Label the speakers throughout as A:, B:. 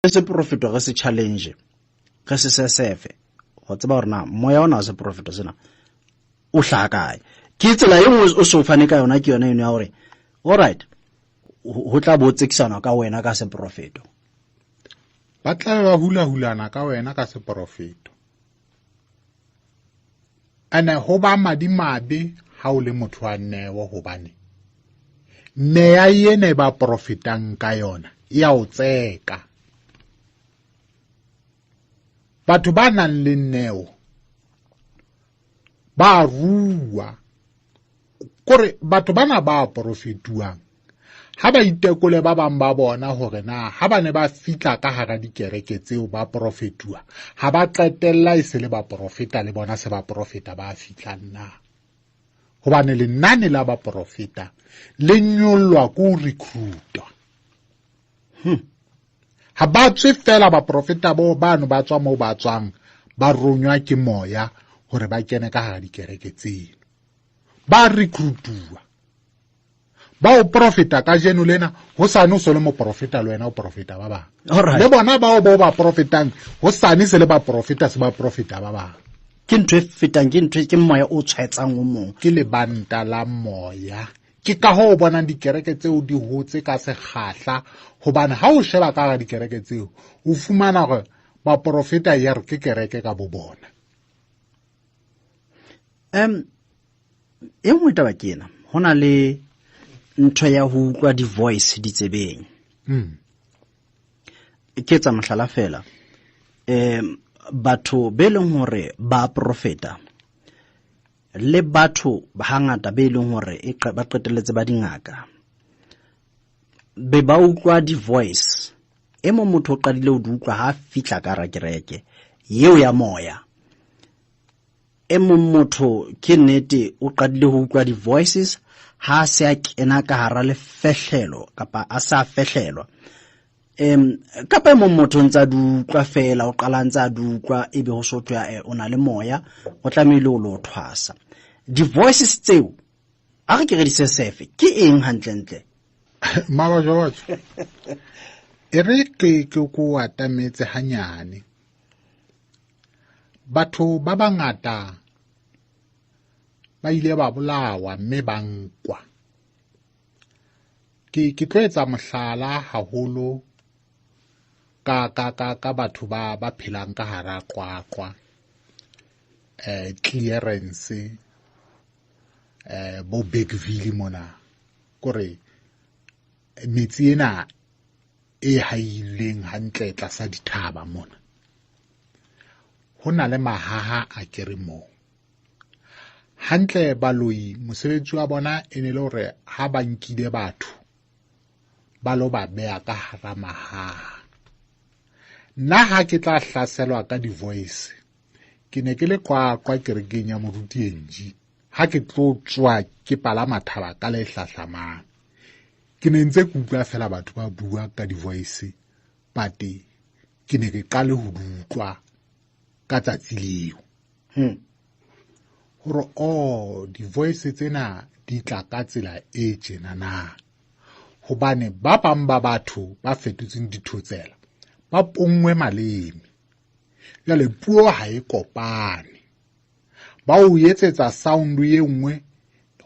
A: se profeto ga se challenge ga se sefe go tseba gore na moya ona se profeto sena o hlakae ke tsela e nngwe o se fane ka yona ke yona eno ya gore all right ho tla botsekisana ka wena ka se profeto
B: ba tla ba hula-hulana ka wena ka se profeto ane ho ba madimabe ha o le motho wa nnewo hobane meya yene ba profetang ka yona ya o tseka batho ba nang le nnewo ba rua kore batho bana ba profetuang ha ba itekole ba bang ba bona hore na ha ba ne ba fitla ka hara dikereke tseo ba profetua ha ba qetella se le ba profeta le bona se ba profeta ba fitlang na hobane lenane la ba profeta le nyollwa ku recruiter ha ba tswe fela ba profeta bo bano ba tswa mo ba tswang ba ronywa ke moya hore ba kene ka hara dikereke tseo ba recruitua ba o profeta ka jeno lena ho sane se le mo profeta le wena o profeta ba bang le bona ba o ba profetang ho sane se le ba profeta se ba profeta ba bang
A: ke ntwe fetang ke ntwe ke moya o tshwaetsang o mong
B: ke le banta la moya ke ka ho bona dikereke tseo di hotse ka se khahla hobane ha o sheba ka ga dikereke tseo o fumana gore ba profeta ya re ke kereke ka bo bona
A: e nngwe taba kena hona le ntho ya ho utlwa di voice di tsebeng ke tsa mohlala fela batho be leng hore ba profeta le batho hangata be leng hore ba qetelletse ba dingaka be ba utlwa di voice e mo motho o qadile ho di utlwa ha fitla ka ra kereke yeo ya moya e mo motho ke nnete o qadile ho utlwa di voices ha se a kena ka hara le fehlelo kapa a sa fehlelwa kapa mo motho ntsa dutla fela o qala ntsa dutla ebe ho sothwa o na le moya o tlamehile o lo thwasa di voices tseo a re ke re di sesefe ke eng hantlentle
B: Maboshobosho e re ke go atametse hanyane batho ba bangata ba ile ba bolawa mme ba nkwa ke tlo etsa mohlala haholo ka batho ba phelang ka hara qwaqwa clearance bo Bigville mona kore metsi ena e haileng hantle tlasa dithaba mona hona le mahaha a kere mo hantle baloi mosebetsi wa bona ene le hore ha ba nkile batho ba lo ba beha ka hara mahaha nna ha ke tla hlaselwa ka di voice ke ne ke le kwa kerekeng ya moruti enji ha ke tlo tswa ke palama thaba ka le hlahlamang ke ne ntse ke utlwa fela batho ba bua ka di voice pati ke ne ke qale ho utlwa ka tsatsi leo hore di voice tsena di tla ka tsela e tjena na hobane ba bang ba batho ba fetotseng dithotsela ba pongwe maleme jale puo ha e kopane ba o etsetsa sound e nngwe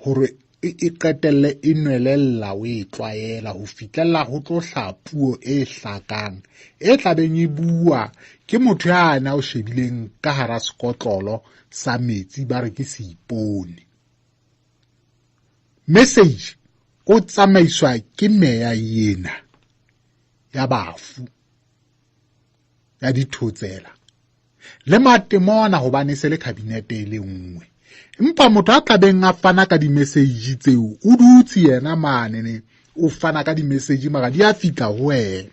B: hore e qetelle e nwelella o e tlwaela ho fitlella ho tlohla puo e hlakang e tlabeng e bua ke motho yana o shebileng ka hara sekotlolo sa metsi ba re ke seipone message o tsamaiswa ke meya yena ya bafu ya dithotsela le matemona hobane se le cabinet e le nngwe empa motho a tlabeng a fana ka di message tseo o dutse yena manene o fana ka di message mara di a fitla ho wena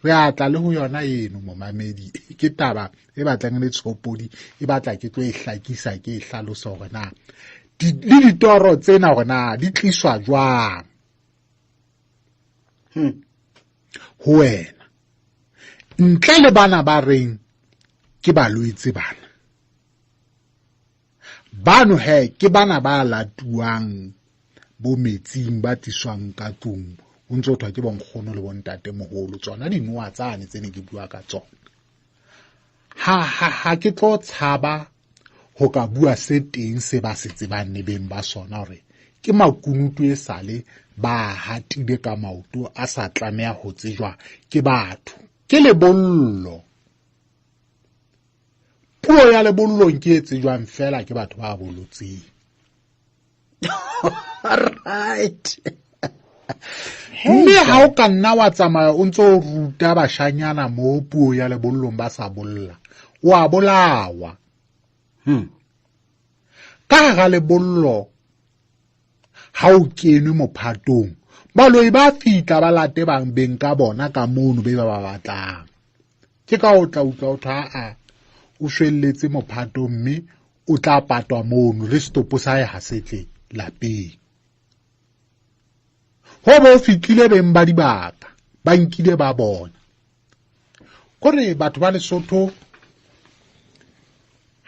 B: re atla le ho yona eno momamedi ke taba e batlang le tshopodi e batla ke tlo e hlakisa ke e hlalosa hore na le ditoro tsena hore na di tliswa jwang ho wena ntle le bana ba reng ke baloitse bano ke bana ba latuang bo metsing ba tiswang ka tlung o ntse o thwa ke bonkgono le bontate moholo tsona dinoa tsane tse ne ke bua ka tsona. Ha ke tlo tshaba ho ka bua se teng se ba se tsebang ne beng ba sona hore ke makunutu e sale ba hatile ka maoto a sa tlameha ho tsejwa ke batho. Ke lebollo. Puo ya lebollong ke e tsejwang fela ke batho ba bolotseng.
A: Right.
B: Mme ha o ka nna wa tsamaya o ntse o ruta bashanyana mo puo ya lebollong ba sa bolla, wa bolawa. Ka hara lebollo ha o kenwe mophatong, baloi ba fitla ba late bang beng ka bona ka mono be ba batlang. Ke ka o tla utlwa o thwa o shwelletse mophatong mme o tla patwa mono le stopo sa hae ha setle lapeng. Ho bo fitlile beng ba dibaka ba nkile ba bona kore batho ba Lesotho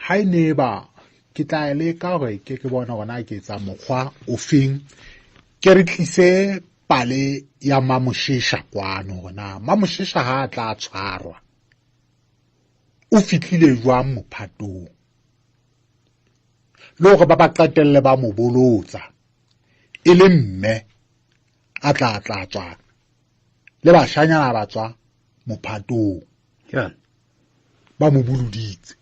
B: ha ine ba ke tla leka hore ke bona gona ke tsa mokgwa o feng ke re tlise pale ya Maboshobosho kwano gona Maboshobosho ha tla tshwarwa o fitlile jwang mophatong le hore ba qetelle ba mo bolotsa e le mme a tla tswa le bashanyana ba tswa mophatong ba mo buluditse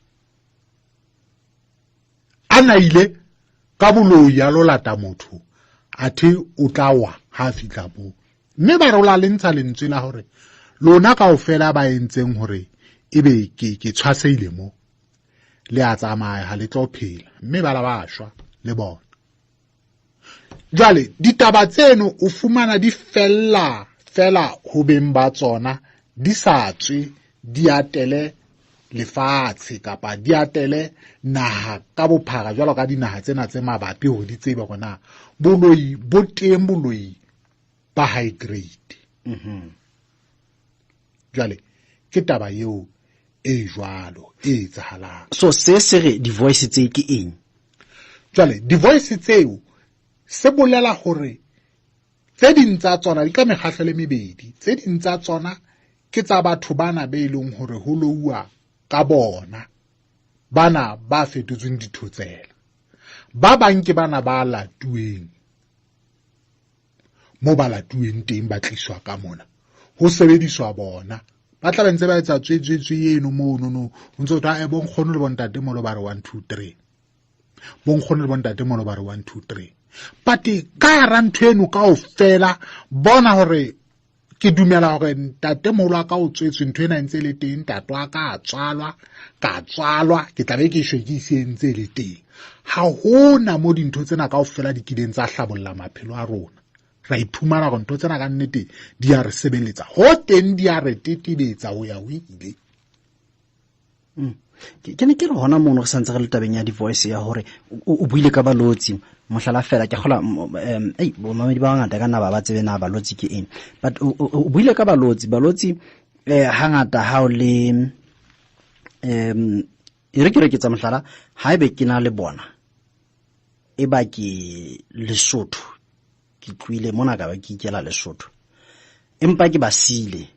B: ana ile ka boloi ya lo lata motho athe o tla wa ha fitla bo mme ba rola lentsha lentswe la hore lona kaofela ba entseng hore ebe ke tshwaseile mo le a tsamaya ha le tlo phela mme ba la ba shwa le bona. Jwale ditaba tseno o fumana di fella ho beng ba tsona di sa tswe di atele lefatshe kapa di atele naha ka bophara jwalo ka dinaha tsena tse mabapi hore di tsebe gona boloi bo teng boloi ba high grade. Jwale ke taba eo e jwalo e etsahalang.
A: So se re di-voice tse ke eng?
B: Jwale di-voice tseo se bolela hore tse ding tsa tsona di ka mekgahlo le mebedi. Tse ding tsa tsona ke tsa batho bana be leng hore ho louwa ka bona, bana ba fetotsweng dithotsela. Ba bang ke bana ba latuweng mo ba latuweng teng ba tliswa ka mona ho sebediswa bona. Ba tla bentse ba etsa tswetswe eno mono no ntse o tla bonkgono le bontate mo lo ba re 1 2 3 bonkgono le bontate mo lo ba re 1 2 3. But ka ra ntho eno kaofela bona hore ke dumela hore ntate moholo ka o tswetswe ntho ena ntse le teng, tatwa ka tswalwa ke tla be ke shwekise ntse le teng. Ha hona mo dintho tsena kaofela di kileng tsa hlabolla maphelo a rona. Ra iphumana go ntho tsena ka nnete di a re sebeletsa ho teng di a re tetebetsa ho ya ho ile.
A: Ke ne ke re hona mono go santse re le tabeng ya di-voice ya hore o buile ka balotsi mohlala fela ke gola bomamedi ba bangata ka nna ba tsebe na balotsi ke eng, but o buile ka balotsi hangata ha o le e re ke tsa mohlala ha ebe ke na le bona e ba ke Lesotho ke tlwile mona ka ba ke ikela Lesotho empa ke ba sile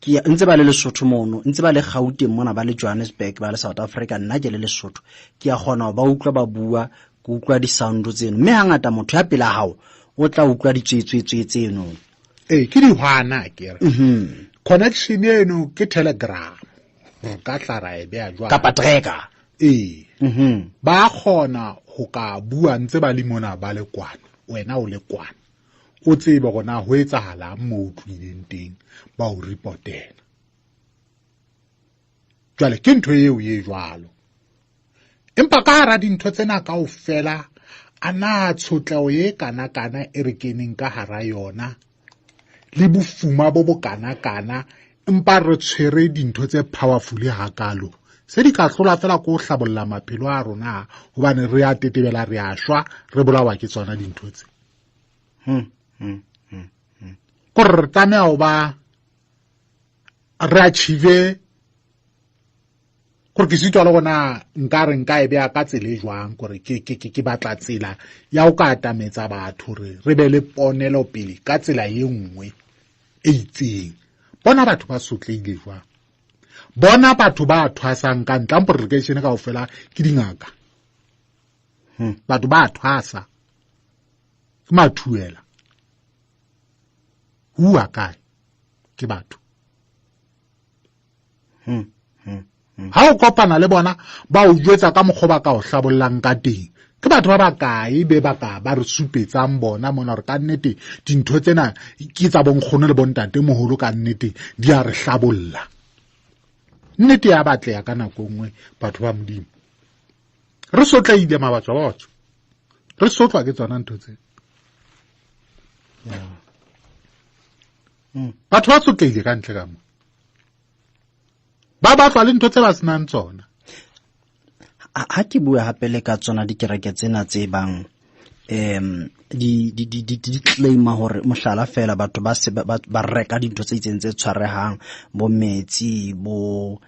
A: ke ntse ba le Lesotho mono ntse ba le Gauteng mona ba le Johannesburg ba le South Africa nna ke le Lesotho ke a gona ba utlwa ba bua go utlwa di sound tseno mme hangata motho ya pela hao o tla utlwa di tswetswe tseno
B: ke di hwana ke re connection eno ke Telegram ka tlara e bea jwa
A: kapa tracker
B: ba gona ho ka bua ntse ba le mona ba le kwana wena o le kwana o tsebe gona ho etsahala mo utlwileng teng ba o reportela. Jwale ke ntho eo ye jwalo empa ka hara dintho tsena kaofela ana tshotleo ye kana e re keneng ka hara yona le bofuma bo bokana empa re tshwere dintho tse powerful hakalo se di ka hlola fela ko hlabolla maphelo a rona hobane re a tetebela re a shwa re bolawa ke tsona dintho tse gore tsamea o ba re achieve gore ke sitwa le gona nkare nka e bea ka tsela e jwang gore ke batla tsela ya o ka atametsa batho re be le ponelo pele ka tsela e nngwe e itseng. Bona batho ba sotleile jwang, bona batho ba thwasang ka ntla mpore re ke shene kaofela ke dingaka. Batho ba thwasa ke mathuela hua kae ke batho. Ha o kopana le bona ba o jwetsa ka mokgwa ba ka o hlabollang ka teng, ke batho ba bakae be ba ka ba re supetsang bona mona re ka nnete dintho tsena ke tsa bonkgono le bontate moholo ka nnete di a re hlabolla. Nnete ya batleya ka nako nngwe batho ba Modimo. Re sotleile mabatho ba batho, re sotlwa ke tsona ntho tse. Batho ba sotleile ka ntle ka mo, ba batlwa le ntho tse ba senang tsona.
A: Ha ke bua hape le ka tsona dikereke tsena tse bang di claima hore mohlala fela batho ba reka dintho tse itseng tse tshwarehang, bo metsi, bo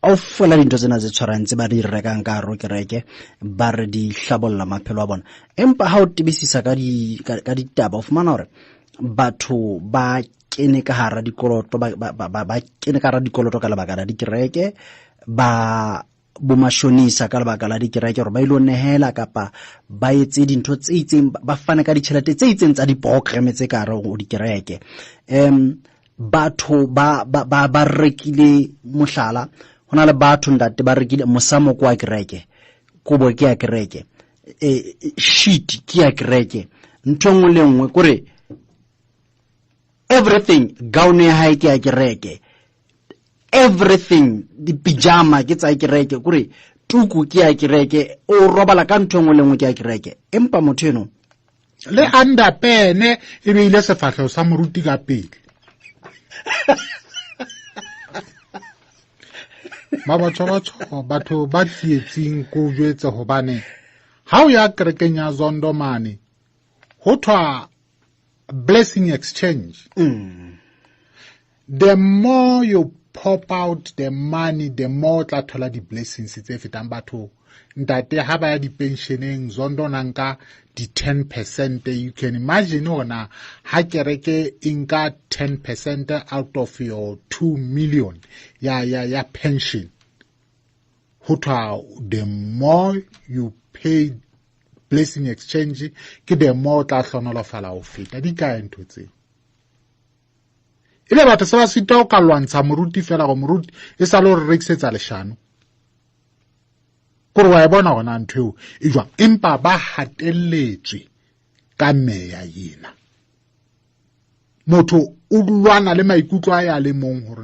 A: ofela dintho tsena tse tshwarang tse ba di rekang ka hare ho kereke, ba re di hlabolla maphelo a bona. Empa ha o tebisisa ka ditaba o fumana hore batho ba kene ka hara dikoloto, ba kene ka hara dikoloto ka lebaka la dikereke, ba bomashonisa ka lebaka la dikereke hore ba ilo nehela kapa ba etse dintho tse itseng, ba fane ka ditjhelete tse itseng tsa diprogramme tse ka hare ho dikereke. Batho ba rekile, mohlala hona le batho ntate ba rekile mosamoko wa kereke, kobo ke ya kereke, sheet ke ya kereke, ntho nngwe le nngwe kore everything, gown ya hae ke ya kereke, everything, di pijama ke tsa kereke, kore tuku ke ya kereke, o robala ka ntho nngwe le nngwe ke ya kereke. Empa motho eno
B: le underpene e beile sefahlego sa moruti ka pele. Batho ba tsietsing ko jwetse hobane ha o ya kerekeng ya Zondo mane ho thwa blessing exchange. The more you pop out the money, the more tla thola di blessings tse fetang batho. Ntate ha ba ya di pensioneng Zondo nanka di 10%. You can imagine ona ha kereke inka 10% out of your 2 million ya pension. Hutwa, the more you pay blessing exchange ke the more tla hlonolofala ho feta di ka ntho tse. Ile batho se ba sita o ka lwantsha moruti fela go moruti e sa le re rekisetsa leshano. Gore wa bona gona ntho e jwa empa ba hatelletswe ka meya yena. Motho o lwana le maikutlo a ya le mong hore